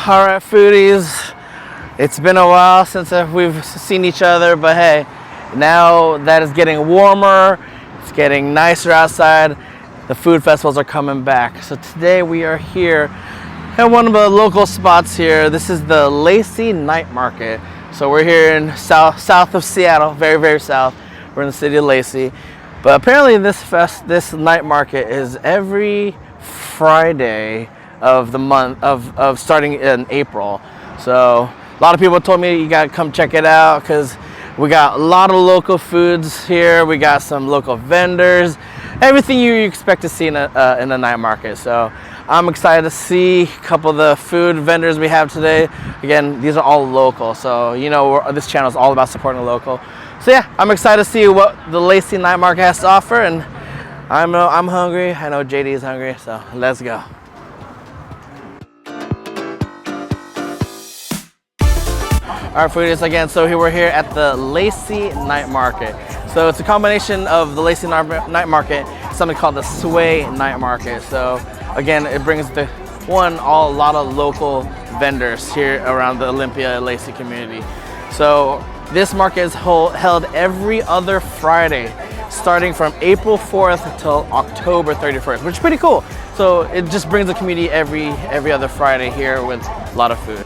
All right, foodies. It's been a while since we've seen each other, but hey, now that it's getting warmer, it's getting nicer outside, the food festivals are coming back. So today we are here at one of the local spots here. This is the Lacey Night Market. So we're here in south of Seattle, very south. We're in the city of Lacey. But apparently this night market is every Friday of the month of starting in April. So a lot of people told me you gotta come check it out because we got a lot of local foods here. We got some local vendors, everything you expect to see in a night market. So I'm excited to see a couple of the food vendors we have today. Again, these are all local, so you know this channel is all about supporting the local. So yeah, I'm excited to see what the Lacey Night Market has to offer, and I'm hungry. I know JD is hungry, so let's go. All right, foodies, again, so here we're here at the Lacey Night Market. So it's a combination of the Lacey Night Market, something called the SWAe Night Market. So again, it brings a lot of local vendors here around the Olympia Lacey community. So this market is held every other Friday, starting from April 4th until October 31st, which is pretty cool. So it just brings the community every other Friday here with a lot of food.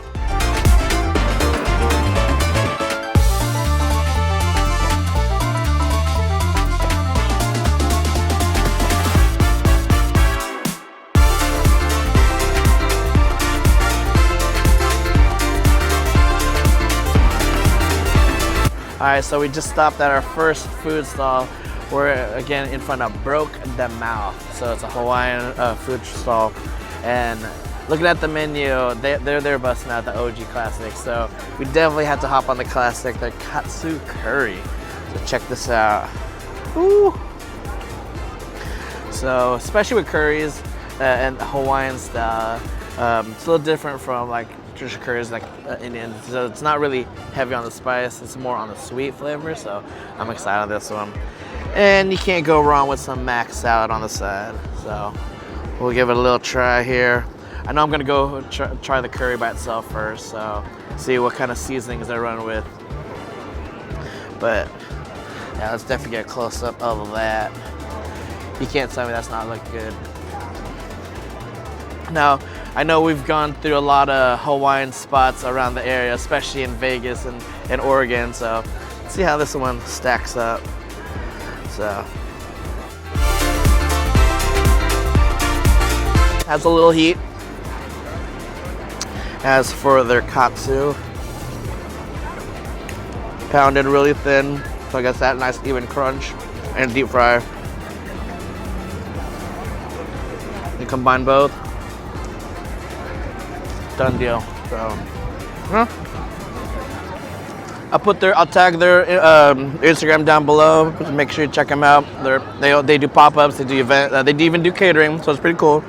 All right, so we just stopped at our first food stall. We're again in front of Broke the Mouth. So it's a Hawaiian food stall. And looking at the menu, they're busting out the OG classics. So we definitely had to hop on the classic, the katsu curry. So check this out. Ooh. So especially with curries and Hawaiian style, it's a little different from like traditional curries like Indian. So it's not really heavy on the spice, it's more on the sweet flavor, so I'm excited on this one. And you can't go wrong with some mac salad on the side, so we'll give it a little try here. I know I'm gonna go try the curry by itself first, so see what kind of seasonings they run with. But yeah, let's definitely get a close-up of that. You can't tell me that's not looking good. Now, I know we've gone through a lot of Hawaiian spots around the area, especially in Vegas and Oregon, so let's see how this one stacks up. So, has a little heat. As for their katsu, pounded really thin, so I guess that nice even crunch, and deep fry. You combine both. Done deal. So, I'll tag their Instagram down below. Make sure you check them out. They do pop-ups. They do event. They even do catering, so it's pretty cool.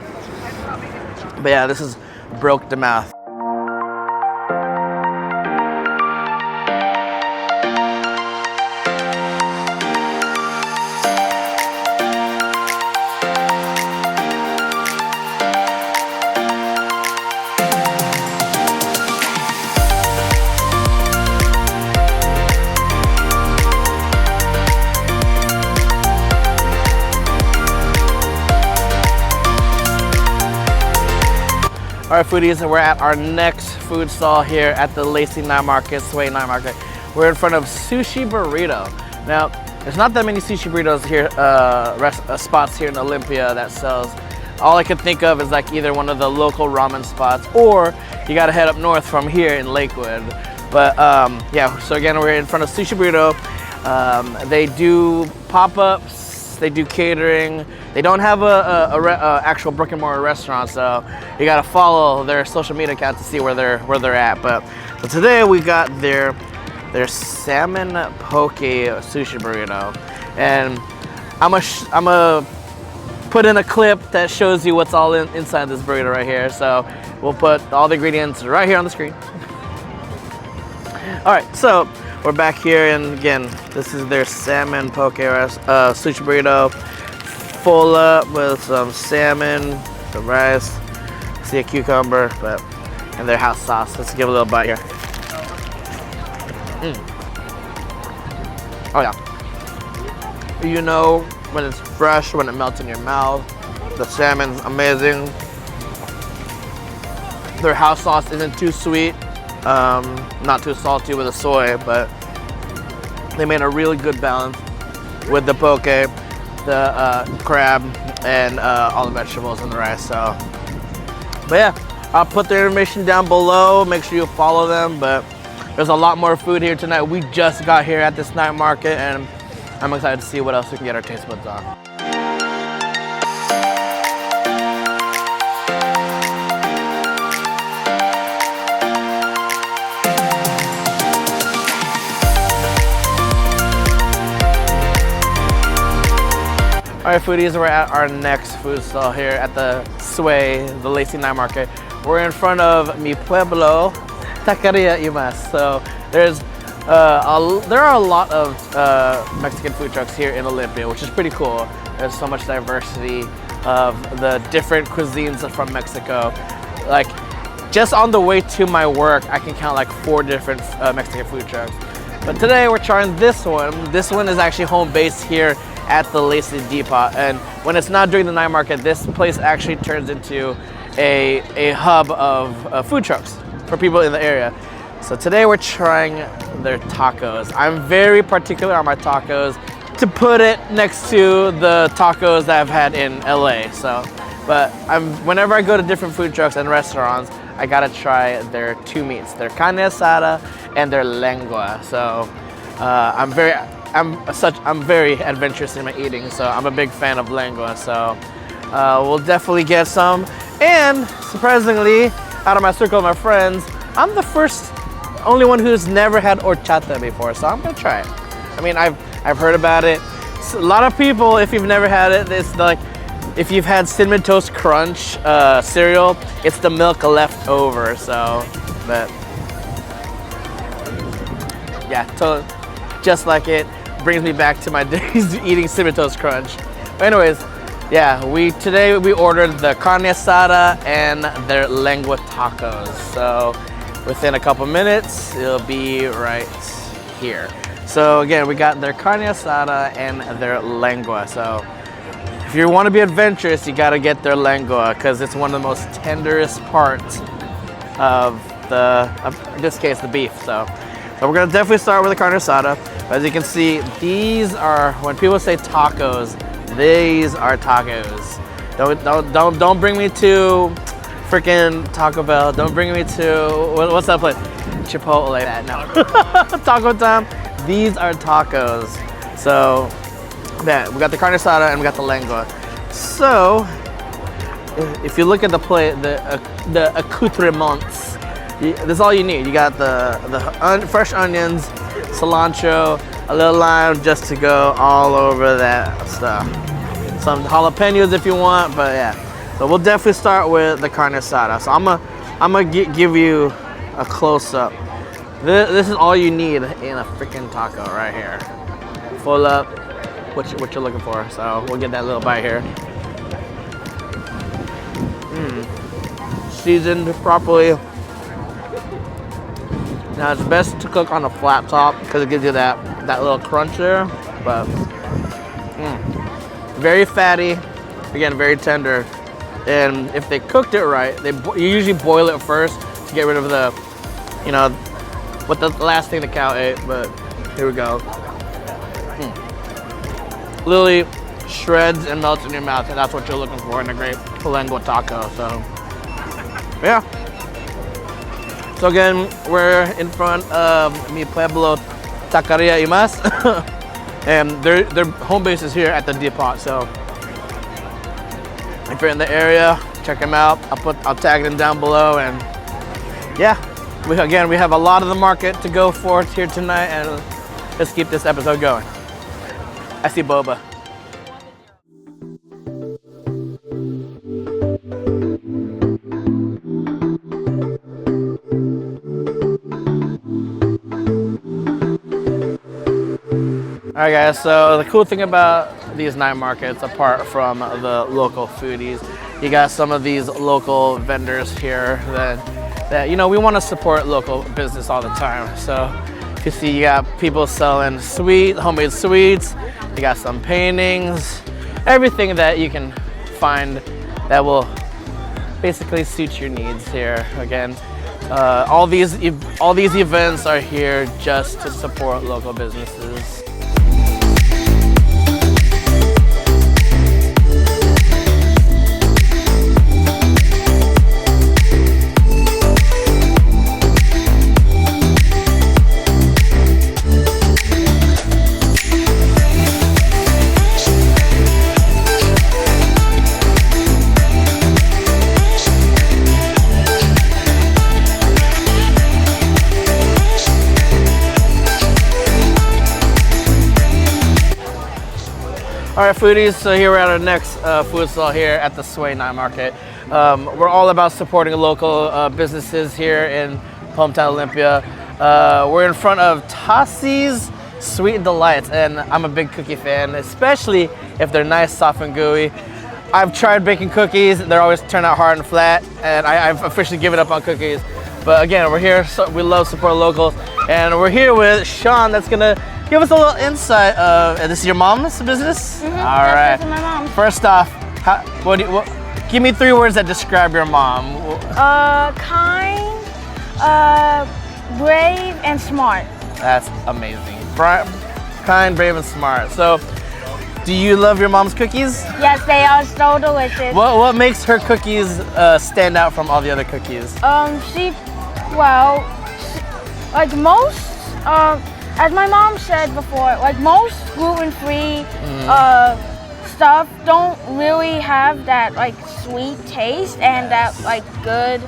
But yeah, this is Broke the Mouth. All right, foodies, and we're at our next food stall here at the Lacey Night Market, SWAe Night Market. We're in front of Sushi Burrito. Now, there's not that many sushi burritos here, spots here in Olympia that sells. All I could think of is like either one of the local ramen spots, or you gotta head up north from here in Lakewood. But yeah, so again, we're in front of Sushi Burrito. They do pop-ups, they do catering. They don't have a actual brick and mortar restaurant, so you gotta follow their social media account to see where they're at. But today we got their salmon poke sushi burrito, and I'm gonna put in a clip that shows you what's all inside this burrito right here. So we'll put all the ingredients right here on the screen. All right, so we're back here, and again, this is their salmon poke sushi burrito. Full up with some salmon, some rice, see a cucumber, but and their house sauce. Let's give a little bite here. Oh yeah. You know when it's fresh, when it melts in your mouth. The salmon's amazing. Their house sauce isn't too sweet, not too salty with the soy, but they made a really good balance with the poke, the crab, and all the vegetables and the rice. So, but yeah, I'll put their information down below. Make sure you follow them. But there's a lot more food here tonight. We just got here at this night market, and I'm excited to see what else we can get our taste buds on. All right, foodies, we're at our next food stall here at the SWAe, the Lacey night market. We're in front of Mi Pueblo, Taqueria y Más. So there are a lot of Mexican food trucks here in Olympia, which is pretty cool. There's so much diversity of the different cuisines from Mexico. Like, just on the way to my work, I can count like 4 different Mexican food trucks. But today we're trying this one. This one is actually home based here at the Lacey Depot, and when it's not during the night market, this place actually turns into a hub of food trucks for people in the area. So today we're trying their tacos. I'm very particular on my tacos, to put it next to the tacos that I've had in LA. So, but whenever I go to different food trucks and restaurants, I gotta try their 2 meats, their carne asada and their lengua. So I'm very adventurous in my eating, so I'm a big fan of lengua. So we'll definitely get some. And surprisingly, out of my circle of my friends, I'm the only one who's never had horchata before, so I'm gonna try it. I mean, I've heard about it. So a lot of people, if you've never had it, it's like if you've had Cinnamon Toast Crunch cereal, it's the milk left over. So, but yeah, just like it. Brings me back to my days eating Cinnamon Toast Crunch. But anyways, yeah, today we ordered the carne asada and their lengua tacos. So within a couple minutes, it'll be right here. So again, we got their carne asada and their lengua. So if you want to be adventurous, you got to get their lengua because it's one of the most tenderest parts of in this case, the beef. So we're gonna definitely start with the carne asada. As you can see, these are, when people say tacos, these are tacos. Don't bring me to freaking Taco Bell. Don't bring me to, what's that place? Chipotle. No. Taco time. These are tacos. So, yeah, we got the carne asada and we got the lengua. So, if you look at the plate, the accoutrements, that's all you need. You got the fresh onions, cilantro, a little lime just to go all over that stuff. Some jalapenos if you want, but yeah. So we'll definitely start with the carne asada. So I'm gonna give you a close up. This is all you need in a freaking taco right here. Full up what you're looking for. So we'll get that little bite here. Seasoned properly. Now it's best to cook on a flat top because it gives you that little crunch there, but very fatty, again very tender. And if they cooked it right, you usually boil it first to get rid of the, what the last thing the cow ate. But here we go. Literally shreds and melts in your mouth, and that's what you're looking for in a great lengua taco. So yeah. So again, we're in front of Mi Pueblo, Taqueria y Más, and their home base is here at the depot. So if you're in the area, check them out. I'll tag them down below, and yeah, we have a lot of the market to go for here tonight, and let's keep this episode going. I see boba. Alright guys, so the cool thing about these night markets, apart from the local foodies, you got some of these local vendors here that that, you know, we want to support local business all the time. So you see, you got people selling homemade sweets, you got some paintings, everything that you can find that will basically suit your needs here. Again, all these events are here just to support local businesses. All right, foodies, so here we're at our next food stall here at the SWAe Night Market. We're all about supporting local businesses here in hometown Olympia. We're in front of Tassi's Sweet Delights, and I'm a big cookie fan, especially if they're nice, soft, and gooey. I've tried baking cookies, they always turn out hard and flat, and I've officially given up on cookies. But again, we're here, so we love supporting locals, and we're here with Sean that's gonna give us a little insight of, this is your mom's business? Mm-hmm. All right. My mom. First off, give me 3 words that describe your mom. Kind, brave, and smart. That's amazing. Kind, brave, and smart. So, do you love your mom's cookies? Yes, they are so delicious. What makes her cookies stand out from all the other cookies? Like most, as my mom said before, like most gluten-free stuff don't really have that like sweet taste and that like good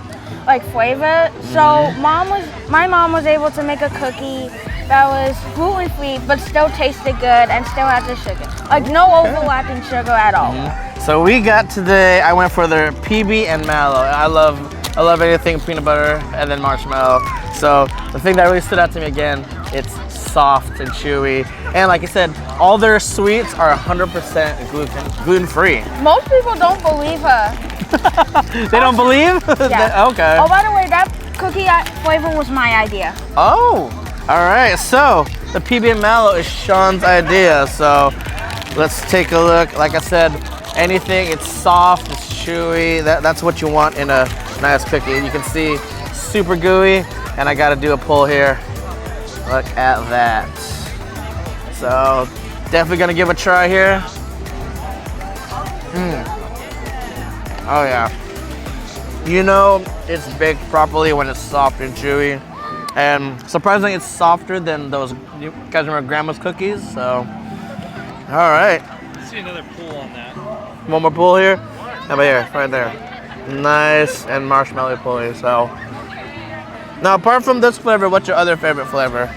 like flavor. So my mom was able to make a cookie that was gluten-free but still tasted good and still had the sugar. Like no overlapping sugar at all. So we got today, I went for their PB and mallow. I love anything peanut butter and then marshmallow. So the thing that really stood out to me again, it's soft and chewy. And like I said, all their sweets are 100% gluten-free. Most people don't believe her. They don't believe? Yeah. Okay. Oh, by the way, that cookie flavor was my idea. Oh, all right. So the PB and mallow is Sean's idea. So let's take a look. Like I said, anything, it's soft, it's chewy. That's what you want in a nice cookie. You can see super gooey, and I got to do a pull here. Look at that. So definitely gonna give a try here. Oh yeah. You know it's baked properly when it's soft and chewy. And surprisingly it's softer than those, you guys remember Grandma's cookies? So, all right. Let's see another pull on that. One more pull here. How about here, right there. Nice and marshmallow pulley, so. Now, apart from this flavor, what's your other favorite flavor?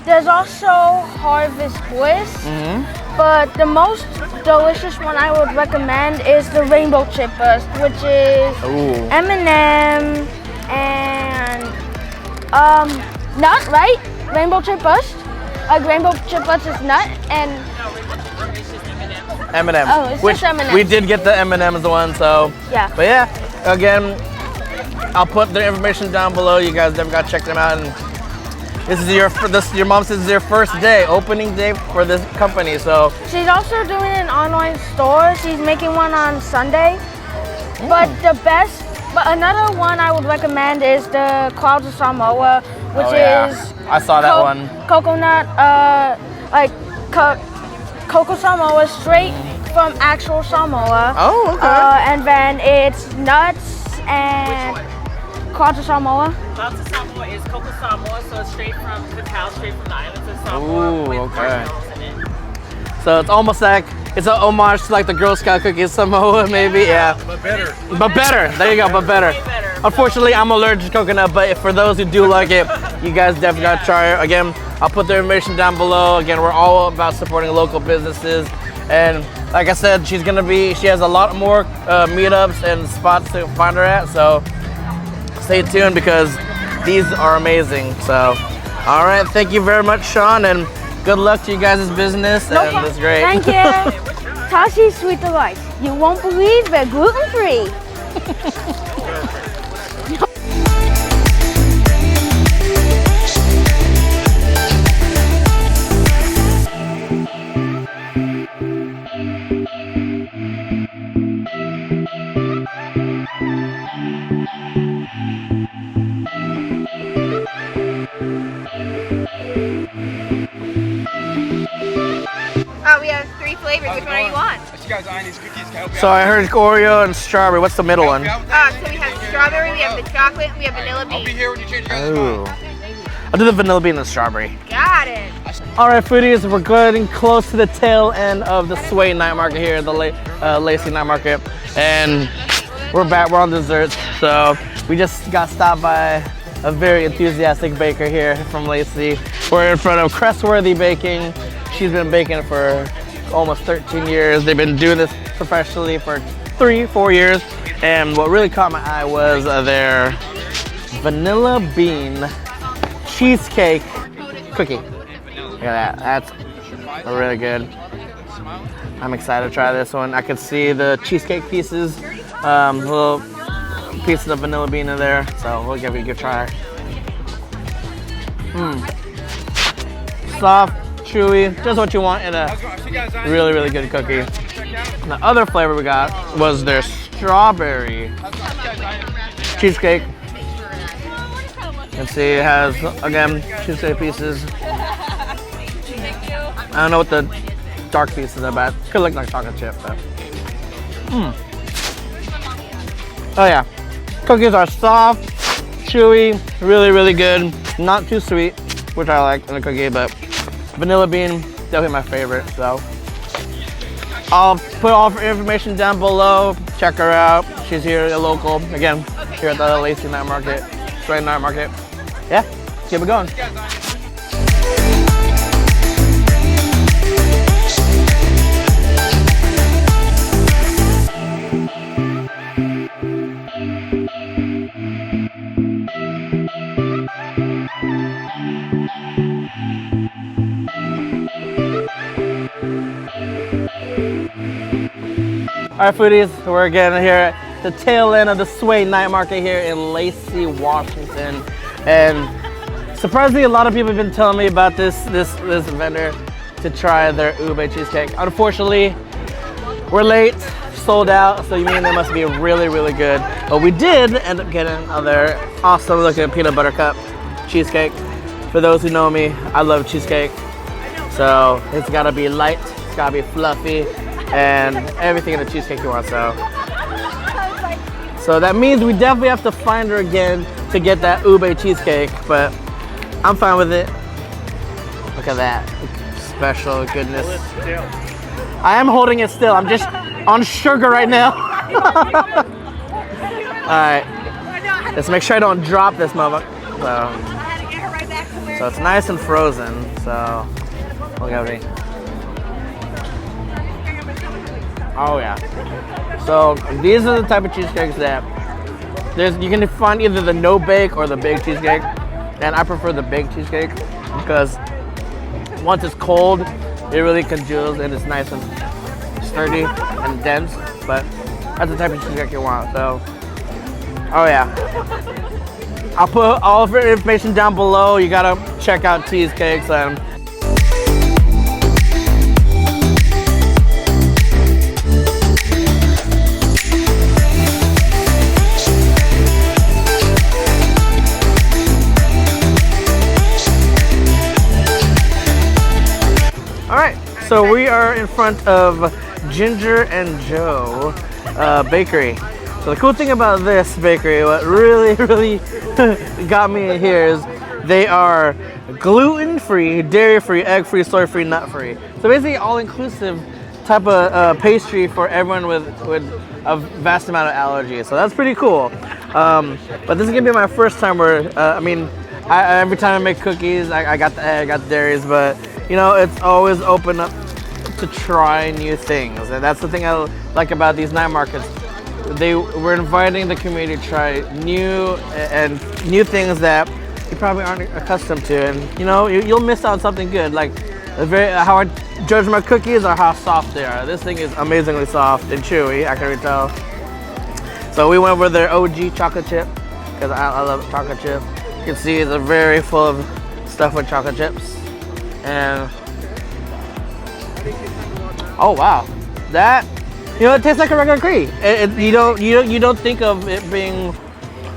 There's also Harvest Bliss, but the most delicious one I would recommend is the Rainbow Chip Burst, which is M&M and nut, right? Rainbow Chip Burst? Like Rainbow Chip Burst is nut and M&M. Oh, it's just M&M. We did get the M&M's one, so. Yeah. But yeah, again, I'll put their information down below. You guys never got to check them out. And this is your mom says this is your first day, opening day for this company. So she's also doing an online store. She's making one on Sunday. But another one I would recommend is the Clouds of Samoa, which is I saw that one. Coconut, Cocoa Samoa straight from actual Samoa. Oh, okay. And then it's nuts and Clouds of Samoa. Clouds of Samoa is Cocoa Samoa, so it's straight from cacao, straight from the islands of Samoa with marshmallows in it. So it's almost like it's an homage to like the Girl Scout cookies Samoa, maybe. Yeah. But better. But better. There you go. But better. Unfortunately, I'm allergic to coconut, but for those who do like it, you guys definitely gotta try it. Again, I'll put the information down below. Again, we're all about supporting local businesses. And like I said, she has a lot more meetups and spots to find her at. So stay tuned because these are amazing. So, all right, thank you very much, Sean, and good luck to you guys' business. No and problem. it's great. Thank you. Tassi's Sweet Delights. You won't believe they're gluten-free. flavors. Which one do you want? So I heard Oreo and strawberry. What's the middle one? So we have strawberry, we have the chocolate, and we have vanilla bean. Ooh. I'll do the vanilla bean and strawberry. Got it. All right, foodies, we're getting close to the tail end of the SWAe night market here at the Lacey night market, and we're back. We're on desserts, so we just got stopped by a very enthusiastic baker here from Lacey. We're in front of Crestworthy Baking. She's been baking for almost 13 years. They've been doing this professionally for 3-4 years, and what really caught my eye was their vanilla bean cheesecake cookie. Look at that. That's really good. I'm excited to try this one. I could see the cheesecake pieces, little pieces of vanilla bean in there, so we'll give it a good try. Soft, chewy, just what you want in a really, really good cookie. The other flavor we got was their strawberry cheesecake. You can see it has, again, cheesecake pieces. I don't know what the dark pieces are about. Could look like chocolate chip, but. Oh yeah. Cookies are soft, chewy, really, really good. Not too sweet, which I like in a cookie, but vanilla bean, definitely my favorite, so. I'll put all of her information down below. Check her out. She's here at local, again, here at the Lacey Night Market, SWAe Night Market. Yeah, keep it going. All right, foodies, we're again here at the tail end of the SWAe Night Market here in Lacey, Washington. And surprisingly, a lot of people have been telling me about this vendor to try their ube cheesecake. Unfortunately, we're late, sold out, so you mean they must be really, really good. But we did end up getting their awesome looking peanut butter cup cheesecake. For those who know me, I love cheesecake. So it's gotta be light, it's gotta be fluffy, and everything in the cheesecake you want, so that means we definitely have to find her again to get that ube cheesecake, but I'm fine with it. Look at that special goodness. I am holding it still. I'm just on sugar right now. All right, let's make sure I don't drop this mother. So it's nice and frozen, so look at me. Oh yeah. So these are the type of cheesecakes that you can find either the no bake or the baked cheesecake, and I prefer the baked cheesecake because once it's cold, it really congeals and it's nice and sturdy and dense. But that's the type of cheesecake you want. So, oh yeah. I'll put all of your information down below. You gotta check out cheesecakes and. So we are in front of Ginger and Joe Bakery. So the cool thing about this bakery, what really, really got me here is they are gluten-free, dairy-free, egg-free, soy-free, nut-free. So basically all-inclusive type of pastry for everyone with a vast amount of allergies. So that's pretty cool. But this is gonna be my first time where, every time I make cookies, I got the egg, I got the dairies, but you know, it's always open up to try new things. And that's the thing I like about these night markets. We're inviting the community to try new things that you probably aren't accustomed to. And you know, you'll miss out on something good. Like how I judge my cookies are how soft they are. This thing is amazingly soft and chewy, I can already tell. So we went with their OG chocolate chip, because I love chocolate chip. You can see it's very full of stuff with chocolate chips. And oh wow, that, you know, it tastes like a regular cookie. You don't think of it being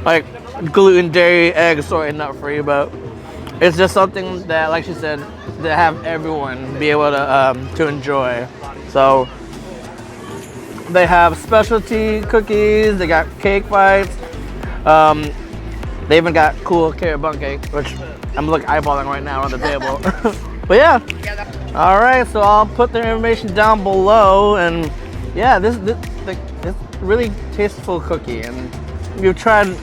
like gluten, dairy, egg, soy, and nut free, but it's just something that, like she said, to have everyone be able to enjoy. So they have specialty cookies. They got cake bites. They even got cool carrot bun cake, which I'm eyeballing right now on the table. But yeah. All right, so I'll put their information down below, and yeah, this really tasteful cookie, and we've tried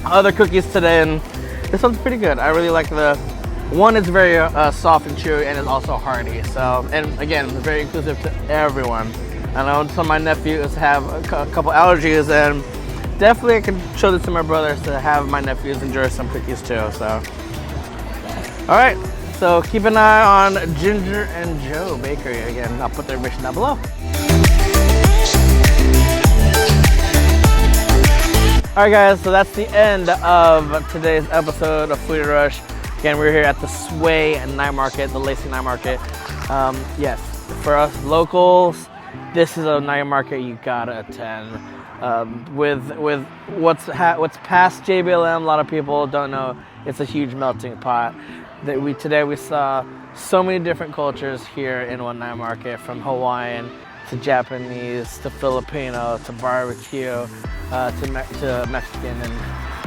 other cookies today, and this one's pretty good. I really like the one. It's very soft and chewy, and it's also hearty. So, and again, very inclusive to everyone. I know some of my nephews have a couple allergies, and definitely I can show this to my brothers to have my nephews enjoy some cookies too. So, all right. So keep an eye on Ginger and Joe Bakery. Again, I'll put their information down below. All right, guys, so that's the end of today's episode of Foodie Rush. Again, we're here at the SWAe Night Market, the Lacey Night Market. Yes, for us locals, this is a night market you gotta attend. With what's past JBLM, a lot of people don't know it's a huge melting pot. Today we saw so many different cultures here in one night market, from Hawaiian to Japanese to Filipino to barbecue to Mexican, and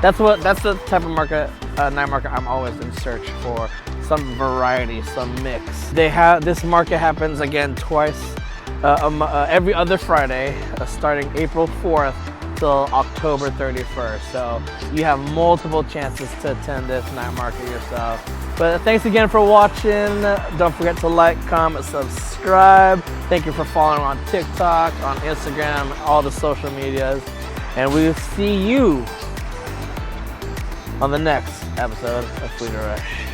that's the type of night market I'm always in search for. Some variety, some mix. This market happens again twice every other Friday, starting April 4th till October 31st. So you have multiple chances to attend this night market yourself. But thanks again for watching. Don't forget to like, comment, subscribe. Thank you for following on TikTok, on Instagram, all the social medias. And we'll see you on the next episode of Foodie Rush.